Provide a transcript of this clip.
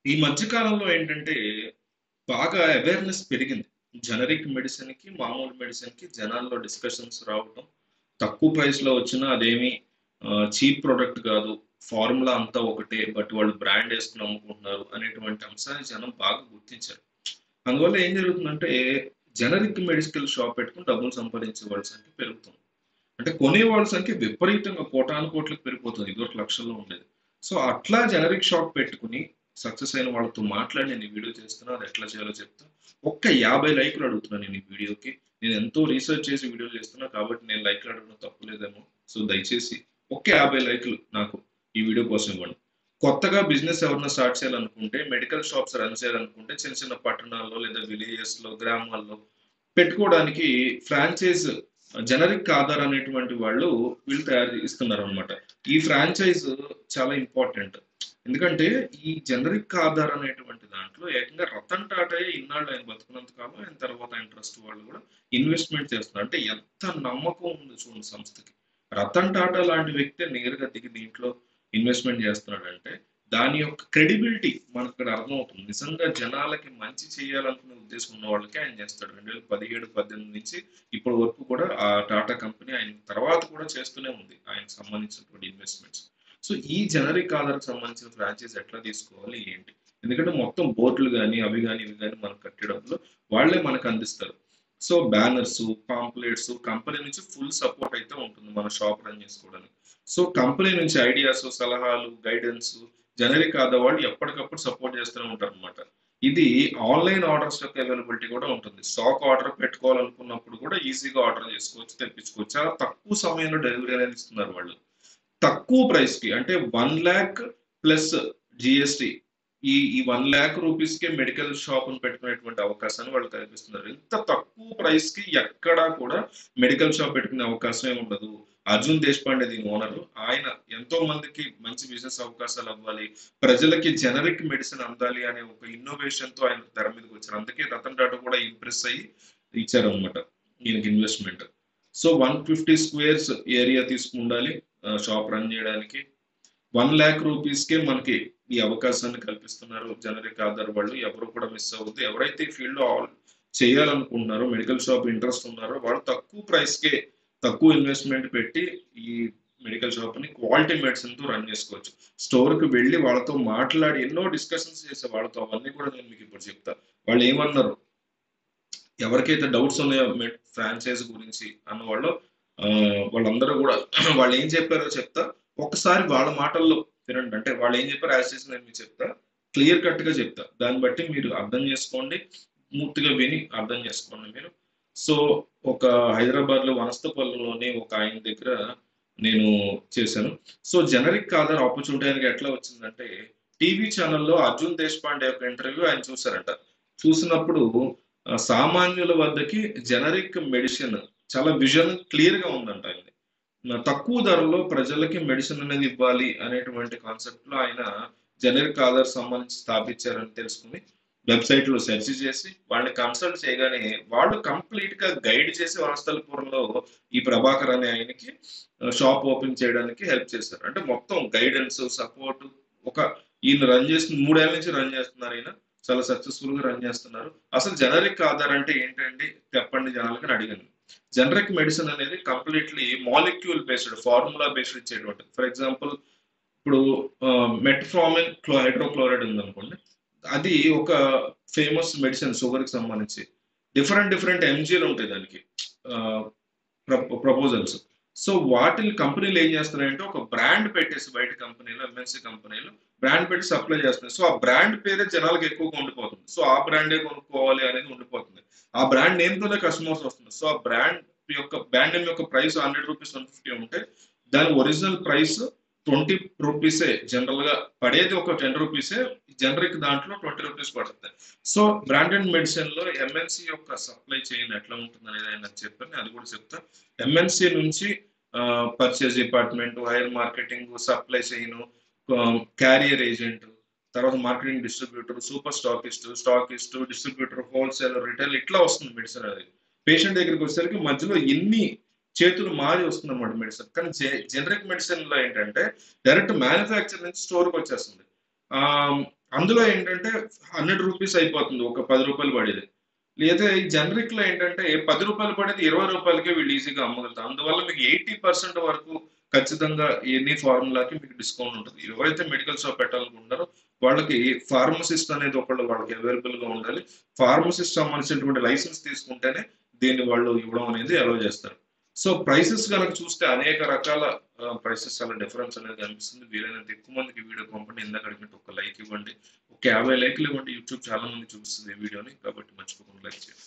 ఈ మధ్య కాలంలో ఏంటంటే, బాగా అవేర్‌నెస్ పెరిగింది. జనరిక్ మెడిసిన్‌కి, మామూలు మెడిసిన్‌కి జనాల్లో డిస్కషన్స్ రావటం. తక్కువ ప్రైస్‌లో వచ్చినా అదేమి చీప్ ప్రొడక్ట్ గాదు. ఫార్ములా అంతా ఒకటే. బట్ వాళ్ళు బ్రాండ్ యేసుకొని అమ్ముకుంటున్నారు అనేటువంటి అంశాన్ని జనం బాగా గుర్తించారు. అందువల్ల ఏం జరుగుతుందంటే, జనరిక్ మెడికల్ షాప్ పెట్టుకొని డబ్బులు సంపాదించే వాళ్ళ సంఖ్య పెరుగుతుంది. అంటే కొనేవాళ్ళ సంఖ్య విపరీతంగా కోటానుకోట్లకు పెరిగిపోతుంది. ఇదివరకు లక్షల్లో ఉండేది. సో, అట్లా జనరిక్ షాప్ పెట్టుకొని సక్సెస్ అయిన వాళ్ళతో మాట్లాడి నేను ఈ వీడియో చేస్తున్నా. అది ఎట్లా చేయాలో చెప్తా. ఒక్క 50 లైకులు అడుగుతున్నాను నేను ఈ వీడియోకి. నేను ఎంతో రిసర్చ్ చేసి వీడియోలు చేస్తున్నా కాబట్టి నేను లైకులు అడగడం తప్పు లేదేమో. సో, దయచేసి ఒక్క 50 లైకులు నాకు ఈ వీడియో కోసం ఇవ్వండి. కొత్తగా బిజినెస్ ఎవరైనా స్టార్ట్ చేయాలనుకుంటే, మెడికల్ షాప్స్ రన్ చేయాలనుకుంటే చిన్న చిన్న పట్టణాల్లో లేదా విలేజెస్‌లో, గ్రామాల్లో పెట్టుకోవడానికి ఫ్రాంచైజ్ జనరిక్ ఆధార్ అనేటువంటి వాళ్ళు వీళ్ళు తయారు ఇస్తున్నారనమాట. ఈ ఫ్రాంచైజ్ చాలా ఇంపార్టెంట్. ఎందుకంటే ఈ జనరిక్ ఆధార్ అనేటువంటి దాంట్లో ఏకంగా రతన్ టాటాయే ఇన్నాళ్ళు ఆయన బతుకున్నంత కాలం ఆయన తర్వాత ఆయన ట్రస్ట్ వాళ్ళు కూడా ఇన్వెస్ట్మెంట్ చేస్తున్నారు. అంటే ఎంత నమ్మకం ఉంది చూడండి సంస్థకి. రతన్ టాటా లాంటి వ్యక్తి నేరుగా దిగి దీంట్లో ఇన్వెస్ట్మెంట్ చేస్తున్నాడంటే దాని యొక్క క్రెడిబిలిటీ మనకు ఇక్కడ అర్థమవుతుంది. నిజంగా జనాలకి మంచి చేయాలనుకునే ఉద్దేశం ఉన్న వాళ్ళకి ఆయన చేస్తాడు. 2017, 18 నుంచి ఇప్పటి వరకు కూడా ఆ టాటా కంపెనీ ఆయన తర్వాత కూడా చేస్తూనే ఉంది ఆయనకు సంబంధించినటువంటి ఇన్వెస్ట్మెంట్స్. సో ఈ జనరిక్ ఆధార్కి సంబంధించిన ఫ్రాంచైజ్ ఎట్లా తీసుకోవాలి ఏంటి? ఎందుకంటే మొత్తం బోర్డులు కానీ అవి కానీ ఇవి కానీ మనకు కట్టేటప్పుడు వాళ్ళే మనకు అందిస్తారు. సో బ్యానర్స్, పాంప్లెట్స్ కంపెనీ నుంచి ఫుల్ సపోర్ట్ అయితే ఉంటుంది మన షాప్ రన్ చేసుకోవడానికి. సో కంపెనీ నుంచి ఐడియాస్, సలహాలు, గైడెన్స్ జనరిక్ ఆధార్ వాళ్ళు ఎప్పటికప్పుడు సపోర్ట్ చేస్తూనే ఉంటారు అనమాట. ఇది ఆన్లైన్ ఆర్డర్స్ యొక్క అవైలబిలిటీ కూడా ఉంటుంది. స్టాక్ ఆర్డర్ పెట్టుకోవాలనుకున్నప్పుడు కూడా ఈజీగా ఆర్డర్ చేసుకోవచ్చు, తెప్పించుకోవచ్చు. చాలా తక్కువ సమయంలో డెలివరీ అనేది ఇస్తున్నారు వాళ్ళు. తక్కువ ప్రైస్ కి అంటే 1,00,000 ప్లస్ జిఎస్టి ఈ 1,00,000 రూపీస్ కే మెడికల్ షాప్ పెట్టుకునేటువంటి అవకాశాన్ని వాళ్ళు కల్పిస్తున్నారు. ఇంత తక్కువ ప్రైస్ కి ఎక్కడా కూడా మెడికల్ షాప్ పెట్టుకునే అవకాశం ఉండదు. అర్జున్ దేశపాండే దీని ఓనరు. ఆయన ఎంతో మందికి మంచి బిజినెస్ అవకాశాలు అవ్వాలి, ప్రజలకి జనరిక్ మెడిసిన్ అందాలి అనే ఒక ఇన్నోవేషన్ తో ఆయన తెర మీదకి వచ్చారు. అందుకే రతన్ టాటా కూడా ఇంప్రెస్ అయ్యి ఇచ్చారనమాట ఈయనకి ఇన్వెస్ట్మెంట్. సో 150 స్క్వేర్స్ ఏరియా తీసుకుండాలి షాప్ రన్ చేయడానికి. 1,00,000 రూపీస్కే మనకి ఈ అవకాశాన్ని కల్పిస్తున్నారు జనరిక్ ఆధార్ వాళ్ళు. ఎవరు కూడా మిస్ అవ్వద్దు. ఎవరైతే ఈ ఫీల్డ్ లో చేయాలనుకుంటున్నారో, మెడికల్ షాప్ ఇంట్రెస్ట్ ఉన్నారో వాళ్ళు తక్కువ ప్రైస్కే తక్కువ ఇన్వెస్ట్మెంట్ పెట్టి ఈ మెడికల్ షాప్ ని క్వాలిటీ మెడిసిన్ తో రన్ చేసుకోవచ్చు. స్టోర్ కి వెళ్ళి వాళ్ళతో మాట్లాడి ఎన్నో డిస్కషన్స్ చేసే వాళ్ళతో అవన్నీ కూడా నేను మీకు ఇప్పుడు చెప్తా. వాళ్ళు ఏమన్నారు, ఎవరికైతే డౌట్స్ ఉన్నాయో ఫ్రాంచైజ్ గురించి అన్న వాళ్ళు వాళ్ళందరూ కూడా వాళ్ళు ఏం చెప్పారో చెప్తా. ఒకసారి వాళ్ళ మాటల్లో వినండి. అంటే వాళ్ళు ఏం చెప్పారో యాజ్ చేసి నేను మీకు చెప్తా. క్లియర్ కట్ గా చెప్తా. దాన్ని బట్టి మీరు అర్థం చేసుకోండి. పూర్తిగా విని అర్థం చేసుకోండి మీరు. సో ఒక హైదరాబాద్ లో వనస్థపల్లిలోని ఒక ఆయన దగ్గర నేను చేశాను. సో జనరిక్ ఆధార్ ఆపర్చునిటీ ఆయనకి ఎట్లా వచ్చిందంటే టీవీ ఛానల్లో అర్జున్ దేశపాండే యొక్క ఇంటర్వ్యూ ఆయన చూసారంట. చూసినప్పుడు సామాన్యుల వద్దకి జనరిక్ మెడిసిన్ చాలా విజన్ క్లియర్ గా ఉందంట ఆయనది. తక్కువ ధరలో ప్రజలకి మెడిసిన్ అనేది ఇవ్వాలి అనేటువంటి కాన్సెప్ట్ లో ఆయన జనరిక్ ఆధార్ సంబంధించి స్థాపించారని తెలుసుకుని వెబ్సైట్ లో సెర్చ్ చేసి వాళ్ళని కన్సల్ట్ చేయగానే వాళ్ళు కంప్లీట్ గా గైడ్ చేసి వనస్థలపురంలో ఈ ప్రభాకర్ అనే ఆయనకి షాప్ ఓపెన్ చేయడానికి హెల్ప్ చేశారు. అంటే మొత్తం గైడెన్స్, సపోర్ట్ ఒక ఈయన రన్ చేసిన 3 ఏళ్ల నుంచి రన్ చేస్తున్నారు. ఈయన చాలా సక్సెస్ఫుల్ గా రన్ చేస్తున్నారు. అసలు జనరిక్ ఆధార్ అంటే ఏంటండి చెప్పండి జనాలకి అని అడిగాను. జనరిక్ మెడిసిన్ అనేది completely molecule based, formula based ఇచ్చేటువంటి. ఫర్ ఎగ్జాంపుల్ ఇప్పుడు మెట్ఫార్మిన్ హైడ్రోక్లోరైడ్ ఉందనుకోండి, అది ఒక ఫేమస్ మెడిసిన్ షుగర్ కి సంబంధించి. డిఫరెంట్ డిఫరెంట్ ఎంజీలు ఉంటాయి దానికి ప్రపోజల్స్. సో వాటిని కంపెనీలు ఏం చేస్తున్నాయంటే ఒక బ్రాండ్ పెట్టేసి బయట కంపెనీలు, ఎంఎన్సీ కంపెనీలు బ్రాండ్ పెట్టి సప్లై చేస్తున్నాయి. సో ఆ బ్రాండ్ పేరే జనాలకు ఎక్కువగా ఉండిపోతుంది. సో ఆ బ్రాండే కొనుక్కోవాలి అనేది ఉండిపోతుంది. ఆ బ్రాండ్ నేమ్ తోనే కస్టమర్స్ వస్తుంది. సో ఆ బ్రాండ్ నేమ్ యొక్క ప్రైస్ 100 రూపీస్, 150 ఉంటే దాని ఒరిజినల్ ప్రైస్ 20 రూపీసే. జనరల్ గా పడేది ఒక 10 రూపీసే, జనరిక్ దాంట్లో 20 రూపీస్ పడుతుంది. సో బ్రాండెడ్ మెడిసిన్ లో ఎంఎన్సీ యొక్క సప్లై చైన్ ఎట్లా ఉంటుంది అనేది ఆయన చెప్పాను, అది కూడా చెప్తా. ఎంఎన్సీ నుంచి purchase department, hire marketing, supply chain, carrier agent, తర్వాత marketing distributor, super stockist, distributor, wholesale, retail ఇట్లా వస్తుంది మెడిసిన్ అనేది. పేషెంట్ దగ్గరికి వచ్చేసరికి మధ్యలో ఎన్ని చేతులు మారి వస్తుంది అన్నమాట మెడిసిన్. కానీ జనరిక్ మెడిసిన్ లో ఏంటంటే డైరెక్ట్ మ్యానుఫ్యాక్చర్ నుంచి స్టోర్కి వచ్చేస్తుంది. అందులో ఏంటంటే 100 రూపీస్ అయిపోతుంది. ఒక 10 రూపాయలు పడేది. లేదా ఈ జనరిక్‌లో ఏంటంటే రూ. 10 పడేది రూ. 20కే వీళ్ళు ఈజీగా అమ్మగలుగుతారు. అందువల్ల మీకు 80% వరకు ఖచ్చితంగా ఎనీ ఫార్ములాకి మీకు డిస్కౌంట్ ఉంటది. ఎవరైతే మెడికల్ షాప్ పెట్టాలనుకుంటున్నారో వాళ్ళకి ఫార్మసిస్ట్ అనేది ఒకళ్ళు వాళ్ళకి అవైలబుల్‌గా ఉండాలి. ఫార్మసిస్ట్ సంబంధించినటువంటి లైసెన్స్ తీసుకుంటేనే దీన్ని వాళ్ళు ఇవ్వడం అనేది అలౌ చేస్తారు. సో, ప్రైసెస్ గనక చూస్తే అనేక రకాల ప్రైసెస్ చాలా డిఫరెన్స్ అనేది కనిపిస్తుంది. వీలైనంత ఎక్కువ మందికి వీడియో పంపండి. ఇందాక అడిగినట్టు ఒక లైక్ ఇవ్వండి. ఒక 50 లైక్‌లు ఇవ్వండి. యూట్యూబ్ చాలా మందికి చూపిస్తుంది ఈ వీడియోని. కాబట్టి మర్చిపోకుండా లైక్ చేయండి.